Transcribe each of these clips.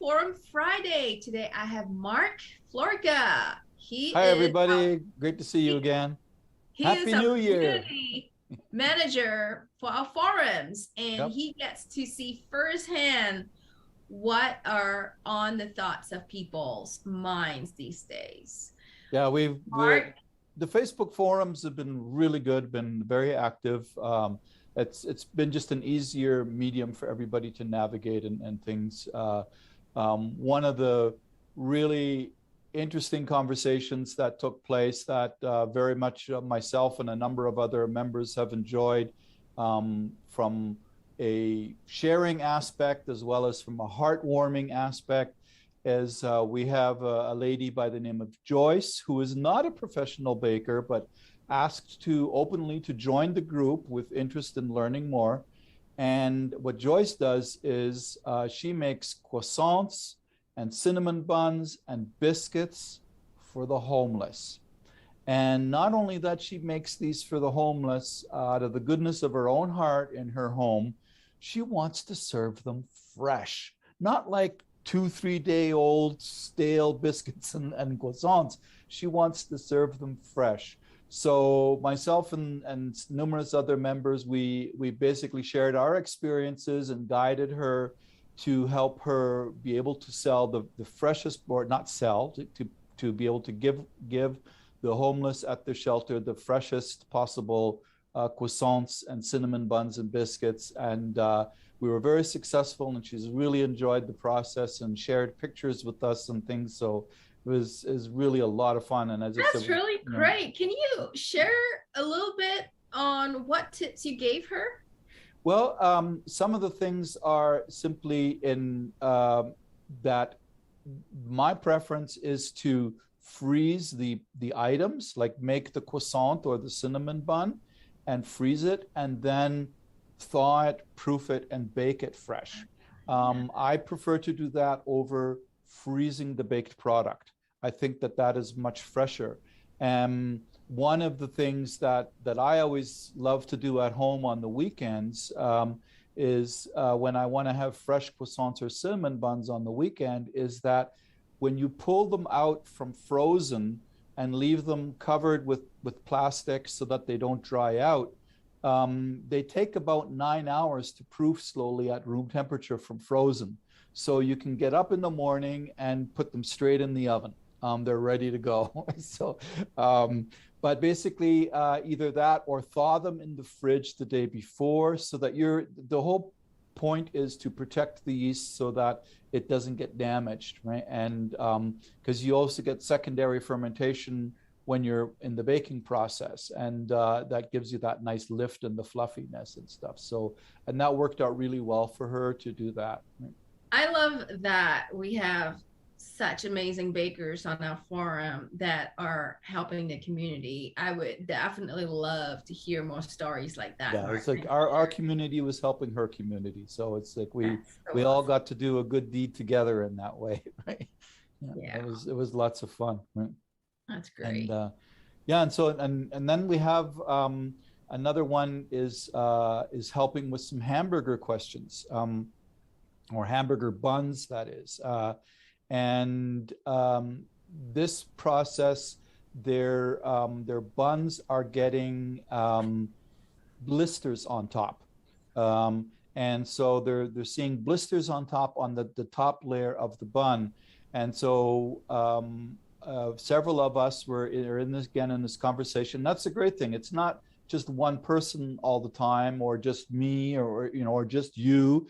Forum Friday. Today I have Mark Florga. Hi, everybody. Great to see you again. He is Happy a New Year. community manager for our forums, and Yep. he gets to see firsthand what are on the thoughts of people's minds these days. Yeah, Mark, the Facebook forums have been really good, been very active. It's been just an easier medium for everybody to navigate and things. One of the really interesting conversations that took place that very much myself and a number of other members have enjoyed, from a sharing aspect as well as from a heartwarming aspect, is we have a lady by the name of Joyce, who is not a professional baker, but asked to openly to join the group with interest in learning more. And what Joyce does is she makes croissants and cinnamon buns and biscuits for the homeless. And not only that, she makes these for the homeless out of the goodness of her own heart in her home. She wants to serve them fresh, not like 2, 3 day old stale biscuits and croissants. She wants to serve them fresh. So myself and numerous other members, we basically shared our experiences and guided her to help her be able to sell the freshest, or not sell, to be able to give the homeless at the shelter the freshest possible croissants and cinnamon buns and biscuits. And we were very successful, and she's really enjoyed the process and shared pictures with us and things. So it was really a lot of fun. And as I that's said, really great. Can you share a little bit on what tips you gave her? well, some of the things are simply in that my preference is to freeze the items, like make the croissant or the cinnamon bun and freeze it, and then thaw it, proof it, and bake it fresh. I prefer to do that over freezing the baked product. I think that that is much fresher. And one of the things that I always love to do at home on the weekends, is when I want to have fresh croissants or cinnamon buns on the weekend, is that when you pull them out from frozen and leave them covered with plastic so that they don't dry out, they take about 9 hours to proof slowly at room temperature from frozen. So you can get up in the morning and put them straight in the oven. They're ready to go. So, but basically either that or thaw them in the fridge the day before, so that the whole point is to protect the yeast so that it doesn't get damaged, right? And because you also get secondary fermentation when you're in the baking process, and that gives you that nice lift and the fluffiness and stuff. So, and that worked out really well for her to do that, right? I love that we have such amazing bakers on our forum that are helping the community. I would definitely love to hear more stories like that. Yeah, it's like our community was helping her community, so it's like we so all awesome. got to do a good deed together in that way, right? Yeah, It was lots of fun, right? that's And great. yeah, and so and then we have another one is helping with some hamburger questions, or hamburger buns, that is. And this process, their buns are getting blisters on top. And so they're seeing blisters on top, on the top layer of the bun. And so several of us are in this, again, in this conversation. That's a great thing. It's not just one person all the time, or just me, or or just you.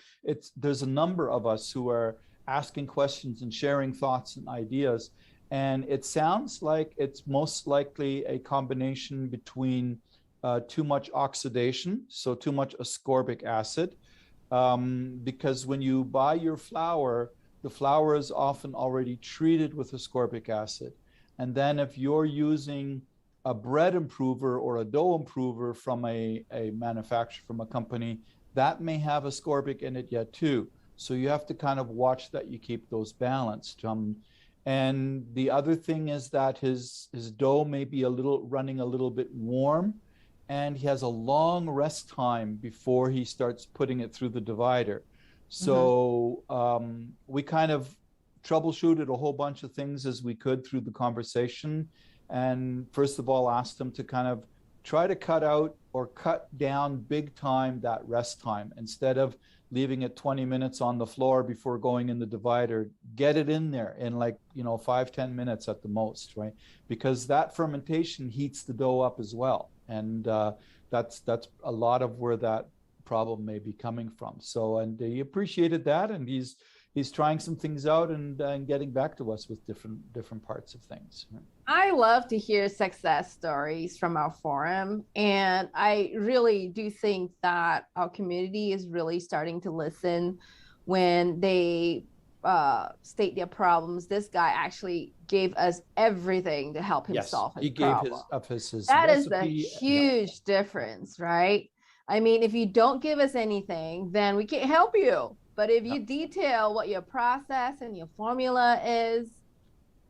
There's a number of us who are asking questions and sharing thoughts and ideas. And it sounds like it's most likely a combination between too much oxidation, so too much ascorbic acid, because when you buy your flour, the flour is often already treated with ascorbic acid. And then if you're using a bread improver or a dough improver from a manufacturer, from a company, that may have ascorbic in it yet too. So you have to kind of watch that you keep those balanced. And the other thing is that his dough may be running a little bit warm, and he has a long rest time before he starts putting it through the divider. So we kind of troubleshooted a whole bunch of things as we could through the conversation. And first of all, asked them to kind of try to cut out or cut down big time that rest time. Instead of leaving it 20 minutes on the floor before going in the divider, get it in there in like, 5-10 minutes at the most, right? Because that fermentation heats the dough up as well. And that's a lot of where that problem may be coming from. So, and he appreciated that, and he's trying some things out and getting back to us with different parts of things. I love to hear success stories from our forum, and I really do think that our community is really starting to listen when they state their problems. This guy actually gave us everything to help him solve his problem. That is a huge difference, right? I mean, if you don't give us anything, then we can't help you. But if you detail what your process and your formula is,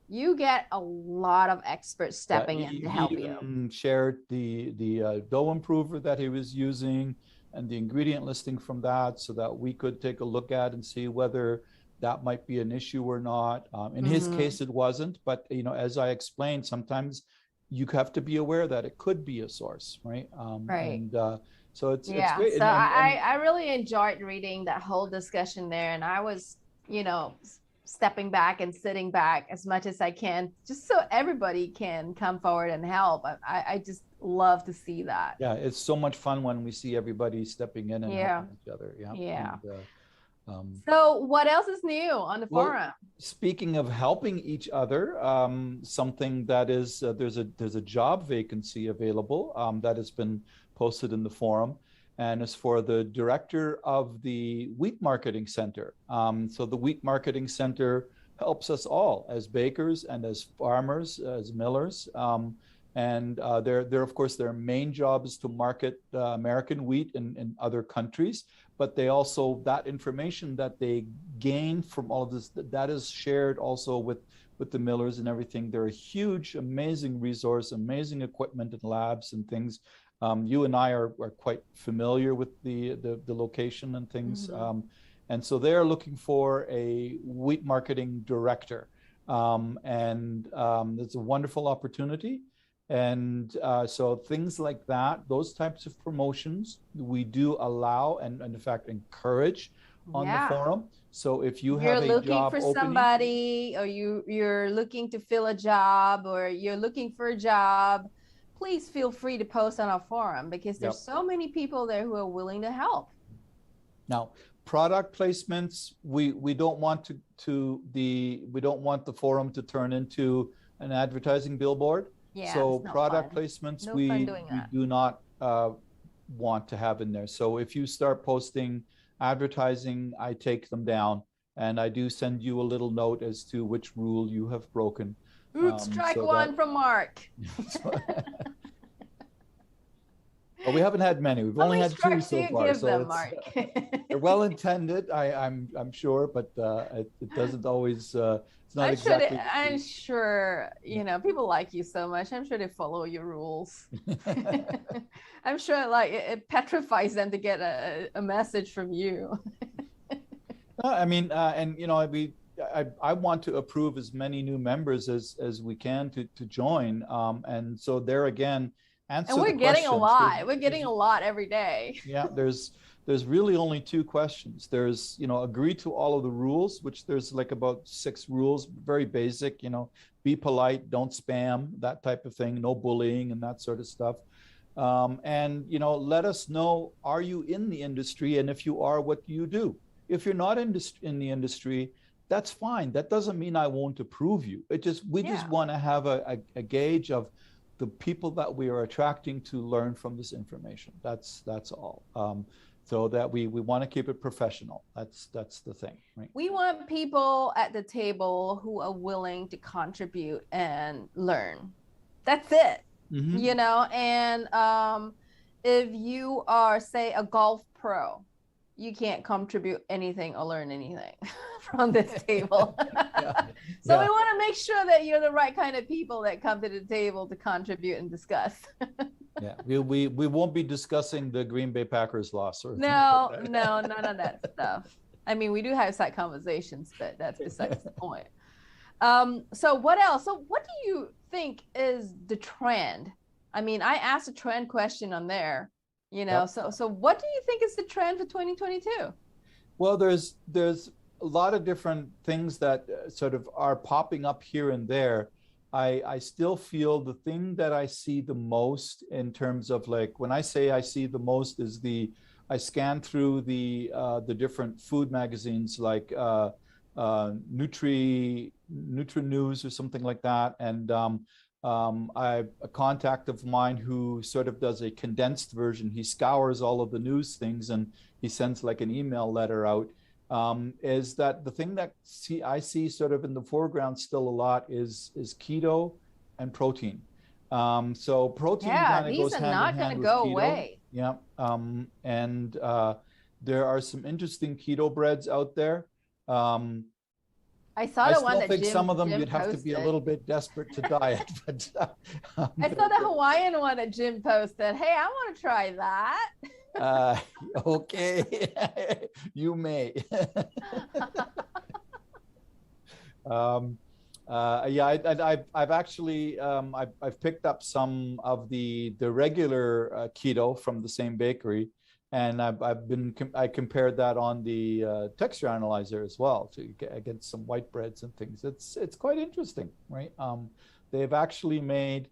you get a lot of experts stepping in to help you. He shared the dough improver that he was using and the ingredient listing from that, so that we could take a look at and see whether that might be an issue or not. In his case, it wasn't. But as I explained, sometimes you have to be aware that it could be a source, right? And so it's great. So I really enjoyed reading that whole discussion there, and I was stepping back and sitting back as much as I can, just so everybody can come forward and help. I just love to see that. Yeah, it's so much fun when we see everybody stepping in and helping each other. So what else is new on the forum? Speaking of helping each other, something that is there's a job vacancy available that has been posted in the forum, and it's for the director of the Wheat Marketing Center. So the Wheat Marketing Center helps us all as bakers and as farmers, as millers. And they're of course, their main job is to market American wheat in other countries, but they also, that information that they gain from all of this, that is shared also with the millers and everything. They're a huge, amazing resource, amazing equipment and labs and things. You and I are quite familiar with the location and things. And so they're looking for a wheat marketing director. And it's a wonderful opportunity. And so things like that, those types of promotions, we do allow and in fact encourage on the forum. So if you're have a looking job for opening, somebody, or you're looking to fill a job, or you're looking for a job, please feel free to post on our forum, because there's so many people there who are willing to help. Now, product placements, we don't want we don't want the forum to turn into an advertising billboard. So product placements, we do not want to have in there. So if you start posting advertising, I take them down, and I do send you a little note as to which rule you have broken. Oops, strike one from Mark. Well, we haven't had many. We've only had 2 so far. Give them, Mark? They're well intended, I'm sure, but it doesn't always. It's not exactly. I'm sure people like you so much. I'm sure they follow your rules. I'm sure it petrifies them to get a message from you. I mean, and I want to approve as many new members as we can to join. And so there again, answer the questions. And we're getting a lot. We're getting a lot every day. Yeah, there's really only 2 questions. There's, agree to all of the rules, which there's like about 6 rules, very basic, be polite, don't spam, that type of thing, no bullying and that sort of stuff. And, let us know, are you in the industry? And if you are, what do you do? If you're not in the industry, that's fine. That doesn't mean I won't approve you. We just want to have a gauge of the people that we are attracting to learn from this information. That's all. So that we want to keep it professional. That's the thing, right? We want people at the table who are willing to contribute and learn. That's it. And if you are, say, a golf pro, you can't contribute anything or learn anything from this table. So we want to make sure that you're the right kind of people that come to the table to contribute and discuss. We won't be discussing the Green Bay Packers loss. Or no, none of that stuff. I mean, we do have side conversations, but that's besides the point. So what else? So what do you think is the trend? I mean, I asked a trend question on there, you know. Yep. So what do you think is the trend for 2022? Well, there's a lot of different things that sort of are popping up here and there. I still feel the thing that I see the most in terms of, like, when I say I see the most is I scan through the different food magazines like Nutri News or something like that, and a contact of mine who sort of does a condensed version. He scours all of the news things and he sends like an email letter out. Is that the thing that I see sort of in the foreground still a lot is keto and protein. So protein kind of goes hand in hand with keto. Away. Yeah. And there are some interesting keto breads out there. I saw the one that I still think some of them Jim you'd have posted. to be a little bit desperate to diet. But I saw the Hawaiian one that Jim posted. Hey, I want to try that. Okay, you may. Yeah, I've actually I've picked up some of the regular keto from the same bakery, and I compared that on the texture analyzer as well against some white breads and things. It's quite interesting, right? They've actually made,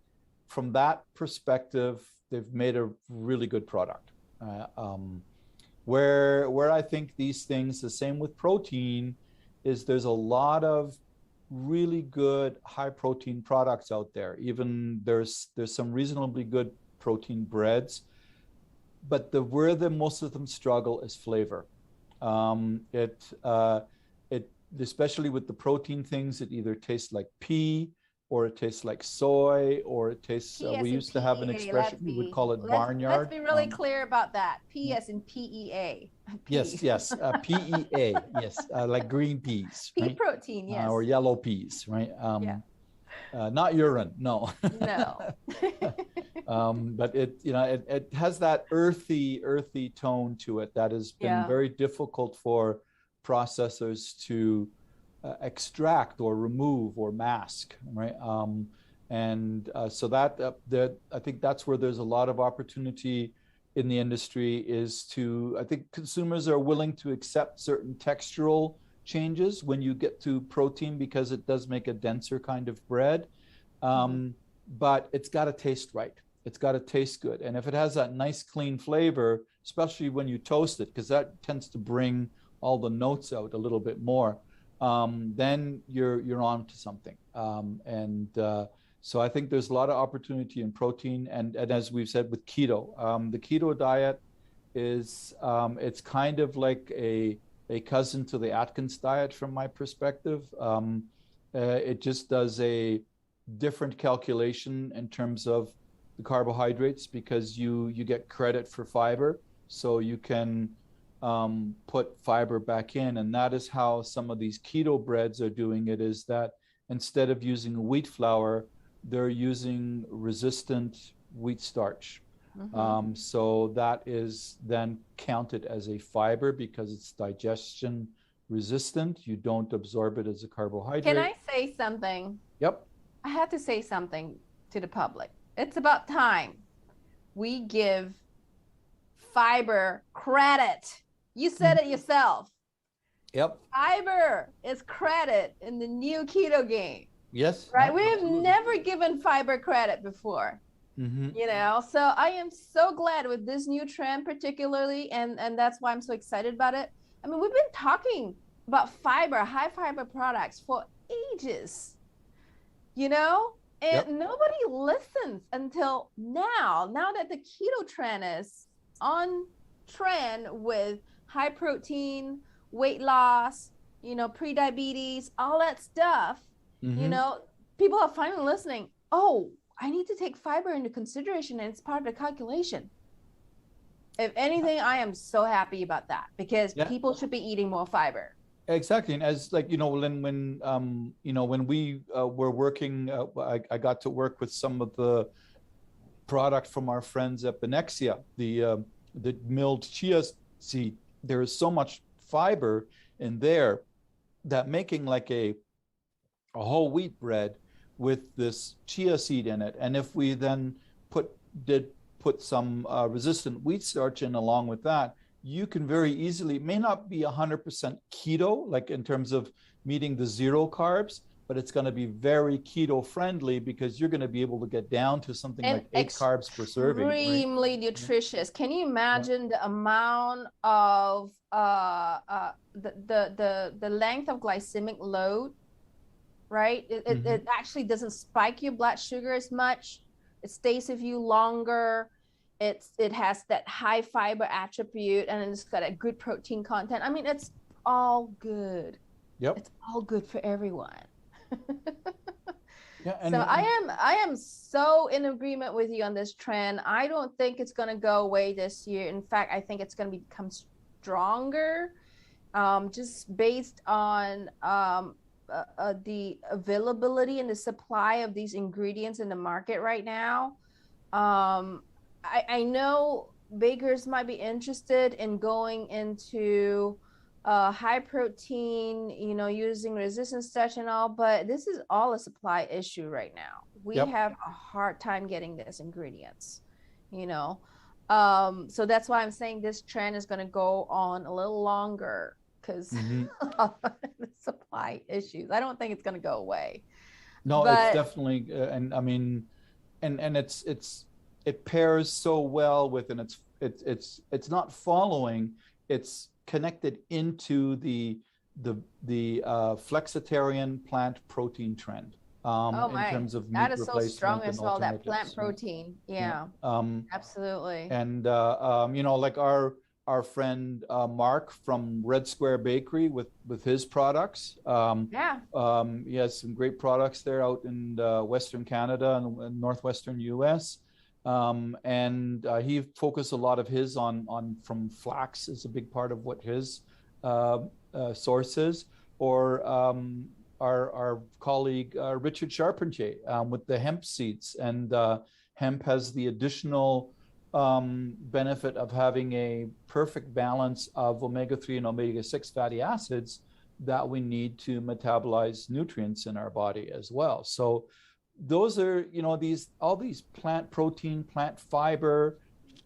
from that perspective, they've made a really good product. Where I think these things, the same with protein, is there's a lot of really good high protein products out there. Even there's some reasonably good protein breads, but where most of them struggle is flavor. It especially with the protein things, it either tastes like pea, or it tastes like soy, or it tastes, we used to have an expression, we would call it barnyard. Let's be really clear about that. P as in PEA. Yes, yes, PEA, yes, like green peas. Pea right? protein, yes. Or yellow peas, right? Yeah. Not urine, no. No. But it has that earthy tone to it that has been very difficult for processors to extract or remove or mask, right? So that I think that's where there's a lot of opportunity in the industry, is I think consumers are willing to accept certain textural changes when you get to protein, because it does make a denser kind of bread. But it's got to taste right. It's got to taste good. And if it has that nice clean flavor, especially when you toast it, because that tends to bring all the notes out a little bit more, then you're on to something. So I think there's a lot of opportunity in protein, and as we've said with keto, the keto diet is it's kind of like a cousin to the Atkins diet from my perspective. It just does a different calculation in terms of the carbohydrates, because you get credit for fiber, so you can put fiber back in. And that is how some of these keto breads are doing it, is that instead of using wheat flour, they're using resistant wheat starch. So that is then counted as a fiber because it's digestion resistant. You don't absorb it as a carbohydrate. Can I say something? Yep. I have to say something to the public. It's about time we give fiber credit. You said it yourself. Yep. Fiber is credit in the new keto game. Yes. Right. We have never given fiber credit before. You know, so I am so glad with this new trend particularly, and that's why I'm so excited about it. I mean, we've been talking about fiber, high fiber products for ages, you know, and nobody listens until now that the keto trend is on trend with high protein, weight loss, you know, pre-diabetes, all that stuff. You know, people are finally listening. Oh, I need to take fiber into consideration, and it's part of the calculation. If anything, I am so happy about that, because people should be eating more fiber. Exactly. And as, like, you know, when we were working, I got to work with some of the product from our friends at Benexia, the milled chia seed. There is so much fiber in there, that making like a whole wheat bread with this chia seed in it, and if we then put some resistant wheat starch in along with that, you can very easily, it may not be 100% keto, like in terms of meeting the zero carbs, but it's going to be very keto friendly, because you're going to be able to get down to something And like 8 carbs per serving. extremely right? nutritious. Can you imagine the amount of the length of glycemic load, right? It actually doesn't spike your blood sugar as much. It stays with you longer. It has that high fiber attribute, and it's got a good protein content. I mean, it's all good. Yep. It's all good for everyone. Yeah, so I am so in agreement with you on this trend. I don't think it's going to go away this year. In fact, I think it's going to become stronger, just based on the availability and the supply of these ingredients in the market right now. I know bakers might be interested in going into high protein, you know, using resistant starch and all, but this is all a supply issue right now. We have a hard time getting these ingredients, you know. So that's why I'm saying this trend is going to go on a little longer, because of the supply issues. I don't think it's going to go away. No, but it's definitely, and I mean, and it pairs so well with, and it's not following, it's connected into the flexitarian plant protein trend, in terms of meat that is so replacement strong as well, that plant alternatives. protein. Yeah. Absolutely. And you know, like our friend Mark from Red Square Bakery with his products. He has some great products there out in Western Canada and Northwestern US. And he focused a lot of his on from flax is a big part of what his source is. Or our colleague Richard Charpentier with the hemp seeds. And hemp has the additional benefit of having a perfect balance of omega-3 and omega-6 fatty acids that we need to metabolize nutrients in our body as well. So those are, you know, all these plant protein, plant fiber,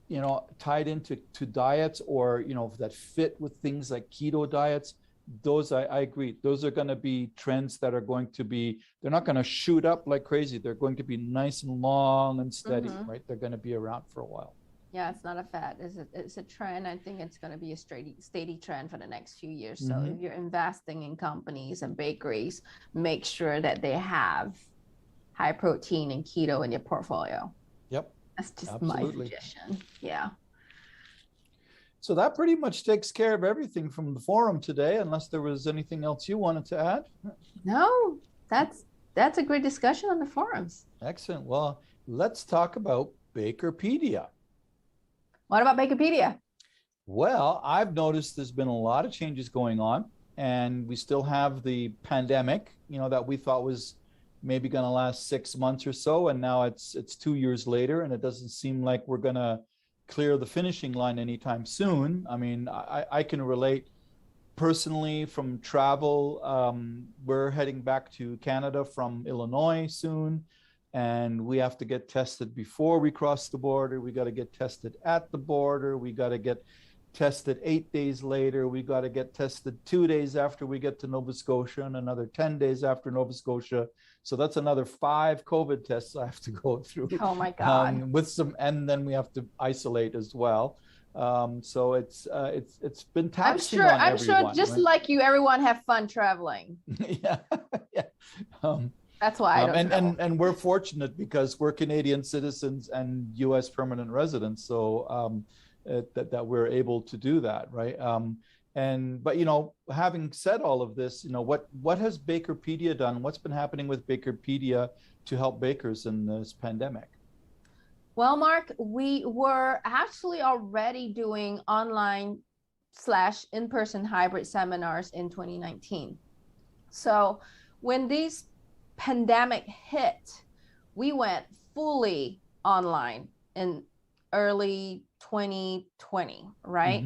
you know, tied into diets, or, you know, that fit with things like keto diets. Those, I agree, those are going to be trends that are going to be, they're not going to shoot up like crazy. They're going to be nice and long and steady, right? They're going to be around for a while. Yeah, it's not a fad. It's a trend. I think it's going to be a steady trend for the next few years. So if you're investing in companies and bakeries, make sure that they have high protein and keto in your portfolio. Yep. That's just my suggestion. Yeah. So that pretty much takes care of everything from the forum today, unless there was anything else you wanted to add. No, that's a great discussion on the forums. Excellent. Well, let's talk about Bakerpedia. What about Bakerpedia? Well, I've noticed there's been a lot of changes going on, and we still have the pandemic, you know, that we thought was maybe going to last 6 months or so, and now it's 2 years later, and it doesn't seem like we're going to clear the finishing line anytime soon. I mean, I can relate personally from travel. We're heading back to Canada from Illinois soon, and we have to get tested before we cross the border. We got to get tested at the border. We got to get tested 8 days later. We got to get tested 2 days after we get to Nova Scotia, and another 10 days after Nova Scotia. So that's another 5 COVID tests I have to go through. Oh my God. With some, and then we have to isolate as well. So it's been taxing on everyone. I'm sure just right? Like you, everyone have fun traveling. Yeah. That's why I don't and we're fortunate because we're Canadian citizens and U.S. permanent residents. So that we're able to do that, right? But you know, having said all of this, you know, what has Bakerpedia done? What's been happening with Bakerpedia to help bakers in this pandemic? Well, Mark, we were actually already doing online / in-person hybrid seminars in 2019. So when this pandemic hit, we went fully online in early 2020, right?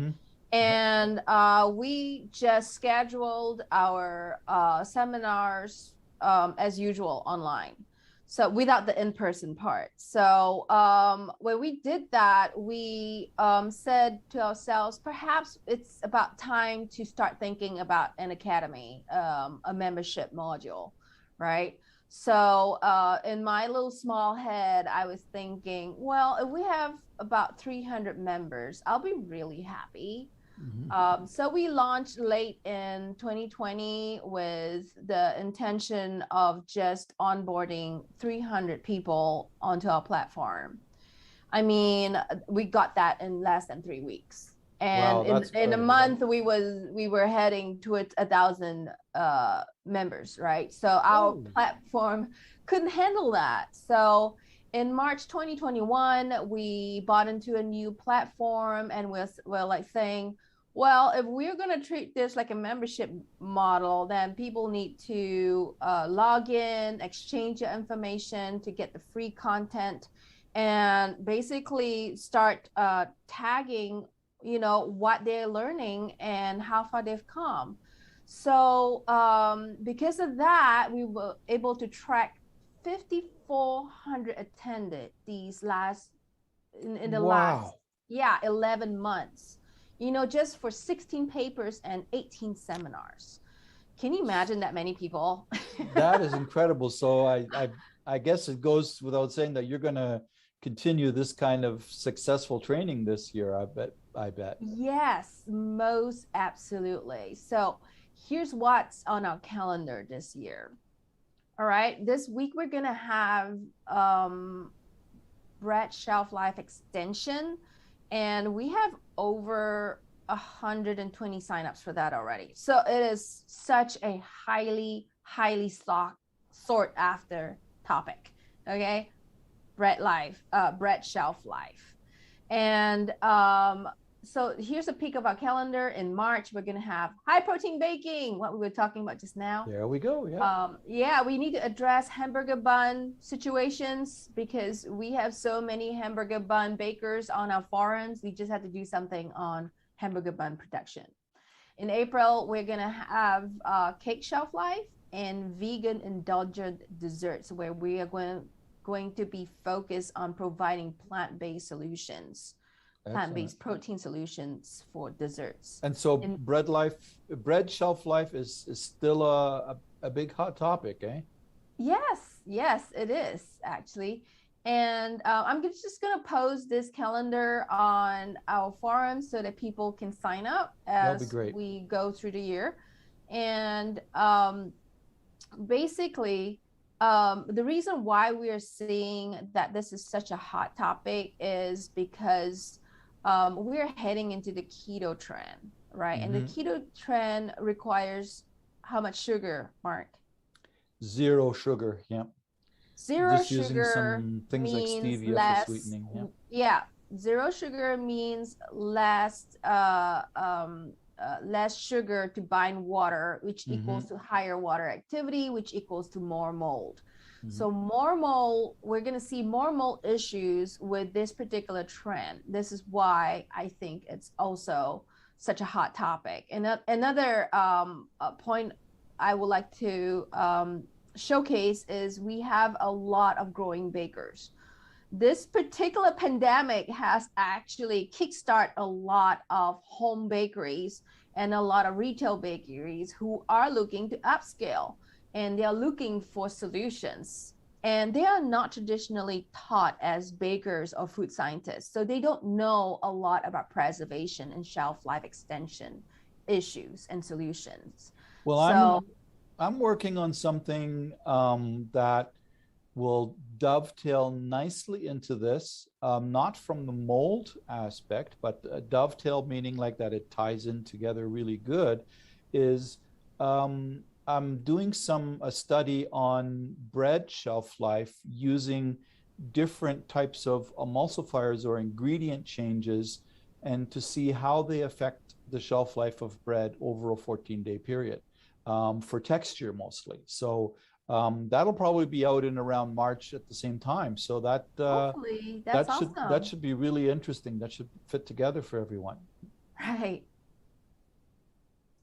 And we just scheduled our seminars as usual online. So without the in-person part. So when we did that, we said to ourselves, perhaps it's about time to start thinking about an academy, a membership module, right? So in my little small head, I was thinking, well, if we have about 300 members, I'll be really happy. So we launched late in 2020 with the intention of just onboarding 300 people onto our platform. I mean, we got that in less than 3 weeks. And Wow, in a month, we were heading towards 1,000 members, right? So our platform couldn't handle that. So in March 2021, we bought into a new platform, and we're like saying, well, if we're going to treat this like a membership model, then people need to log in, exchange your information to get the free content, and basically start tagging, what they're learning and how far they've come. So because of that, we were able to track 5,400 attended these last in the last 11 months, just for 16 papers and 18 seminars. Can you imagine that many people? That is incredible. So I guess it goes without saying that you're going to continue this kind of successful training this year. I bet. Yes, most absolutely. So here's what's on our calendar this year. All right, this week we're gonna have bread shelf life extension, and we have over 120 signups for that already. So it is such a highly sought after topic. Okay, bread shelf life, and so here's a peek of our calendar. In March, we're going to have high protein baking, what we were talking about just now. There we go. Yeah, we need to address hamburger bun situations because we have so many hamburger bun bakers on our forums. We just had to do something on hamburger bun production. In April, we're going to have cake shelf life and vegan indulgent desserts, where we are going to be focused on providing plant-based solutions. Plant-based protein solutions for desserts. And so bread shelf life is still a big hot topic, eh? Yes, it is actually. And I'm just going to post this calendar on our forum so that people can sign up as we go through the year. And basically, the reason why we are seeing that this is such a hot topic is because we're heading into the keto trend, right? And the keto trend requires how much sugar, Mark? 0 sugar, yeah. Zero just sugar using some things like stevia less, for sweetening. Yeah, 0 sugar means less sugar to bind water, which equals to higher water activity, which equals to more mold. So more mold, we're going to see more mold issues with this particular trend. This is why I think it's also such a hot topic. And another point I would like to showcase is we have a lot of growing bakers. This particular pandemic has actually kickstarted a lot of home bakeries and a lot of retail bakeries who are looking to upscale, and they are looking for solutions. And they are not traditionally taught as bakers or food scientists. So they don't know a lot about preservation and shelf life extension issues and solutions. Well, I'm working on something that will dovetail nicely into this, not from the mold aspect, but dovetail meaning like that it ties in together really good, is I'm doing a study on bread shelf life using different types of emulsifiers or ingredient changes, and to see how they affect the shelf life of bread over a 14-day period, for texture mostly. So that'll probably be out in around March at the same time. So that hopefully, that's awesome. That should be really interesting. That should fit together for everyone. Right.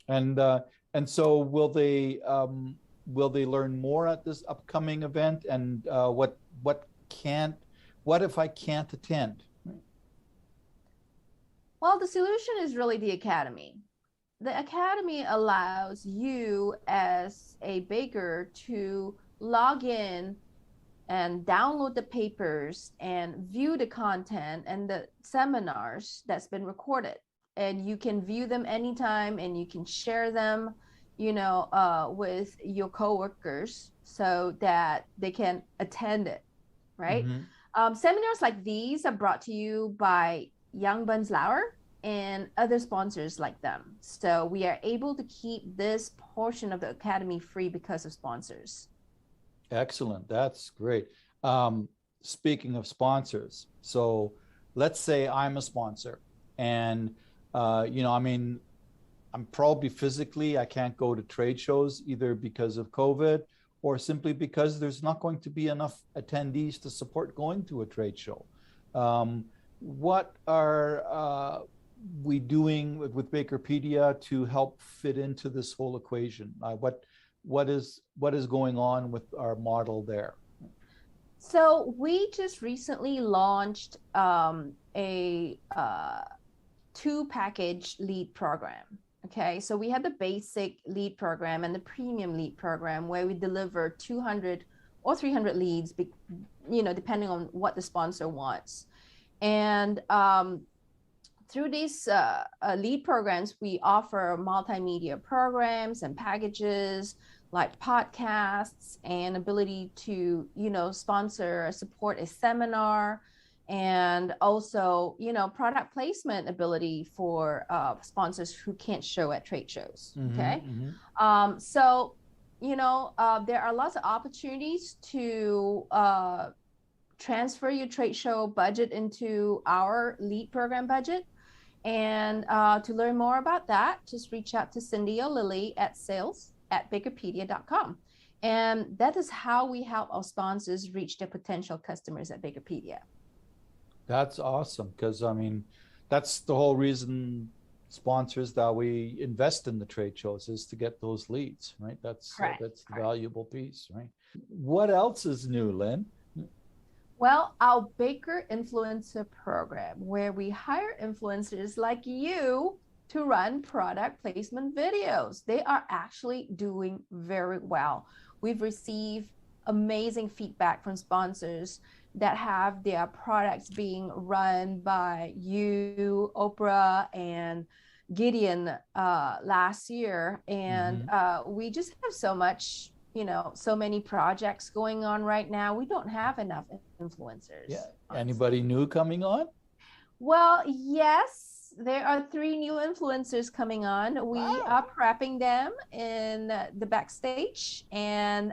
And so will they learn more at this upcoming event? And what if I can't attend? Well, the solution is really the academy. The academy allows you as a baker to log in and download the papers and view the content and the seminars that's been recorded. And you can view them anytime, and you can share them, with your coworkers so that they can attend it, right? Seminars like these are brought to you by Young Buns and other sponsors like them. So we are able to keep this portion of the academy free because of sponsors. Excellent. That's great. Speaking of sponsors, so let's say I'm a sponsor and, I'm probably physically, I can't go to trade shows either because of COVID or simply because there's not going to be enough attendees to support going to a trade show. What are we doing with Bakerpedia to help fit into this whole equation? What is going on with our model there? So we just recently launched a 2-package lead program. Okay, so we have the basic lead program and the premium lead program where we deliver 200 or 300 leads, depending on what the sponsor wants. And through these lead programs, we offer multimedia programs and packages like podcasts and ability to, sponsor or support a seminar, and also, product placement ability for sponsors who can't show at trade shows. Okay. So, there are lots of opportunities to transfer your trade show budget into our lead program budget. And to learn more about that, just reach out to Cindy or Lily at sales@bakerpedia.com. And that is how we help our sponsors reach their potential customers at Bakerpedia. That's awesome, because that's the whole reason sponsors that we invest in the trade shows is to get those leads, right? That's the valuable piece, right? What else is new, Lin? Well, our Baker Influencer program, where we hire influencers like you to run product placement videos. They are actually doing very well. We've received amazing feedback from sponsors that have their products being run by you, Oprah, and Gideon last year. And we just have so much, so many projects going on right now. We don't have enough influencers. Yeah. Anybody new coming on? Well, yes. There are 3 new influencers coming on. We are prepping them in the backstage, and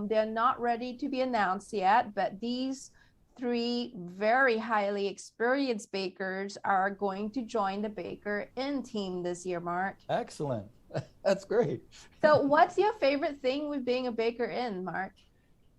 they're not ready to be announced yet, but these 3 very highly experienced bakers are going to join the BAKERin team this year, Mark. Excellent. That's great. So what's your favorite thing with being a BAKERin, Mark?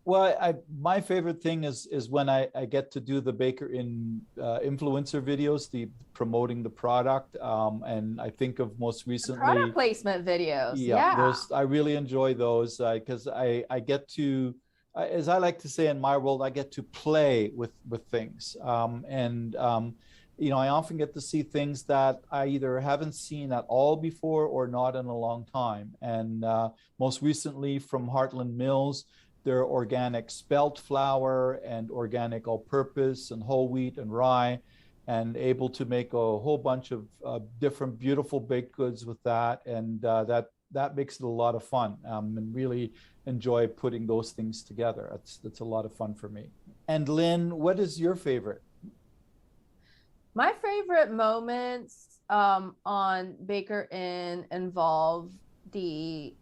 Well, my favorite thing is when I get to do the BAKERin influencer videos, the promoting the product, and I think of most recently the product placement videos. Yeah, those I really enjoy those because I get to, as I like to say in my world, I get to play with things, and I often get to see things that I either haven't seen at all before or not in a long time. And most recently from Heartland Mills, their organic spelt flour and organic all-purpose and whole wheat and rye, and able to make a whole bunch of different beautiful baked goods with that. And that makes it a lot of fun, and really enjoy putting those things together. That's a lot of fun for me. And Lin, what is your favorite? My favorite moments on BAKERin involve the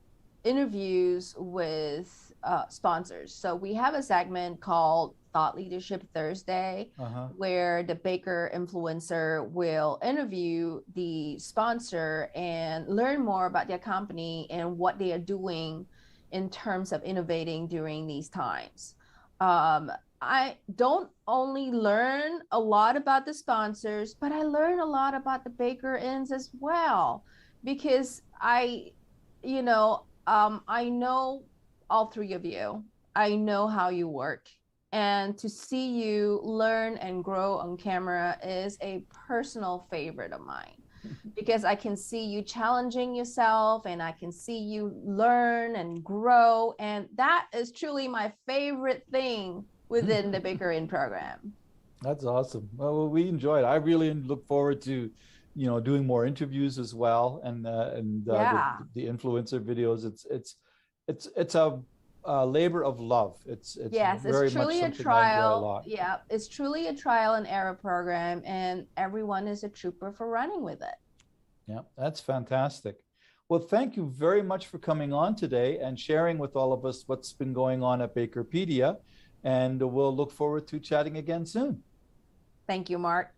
interviews with sponsors. So we have a segment called Thought Leadership Thursday, where the baker influencer will interview the sponsor and learn more about their company and what they are doing in terms of innovating during these times. I don't only learn a lot about the sponsors, but I learn a lot about the BAKERins as well. because I know all three of you. I know how you work. And to see you learn and grow on camera is a personal favorite of mine because I can see you challenging yourself and I can see you learn and grow. And that is truly my favorite thing within the BAKERin program. That's awesome. Well, we enjoyed it. I really look forward to, doing more interviews as well, and Yeah. the influencer videos. It's a labor of love. It's Yes, it's very much truly a something I enjoy a trial. lot. Yeah, it's truly a trial and error program, and everyone is a trooper for running with it. Yeah, that's fantastic. Well, thank you very much for coming on today and sharing with all of us what's been going on at Bakerpedia. And we'll look forward to chatting again soon. Thank you, Mark.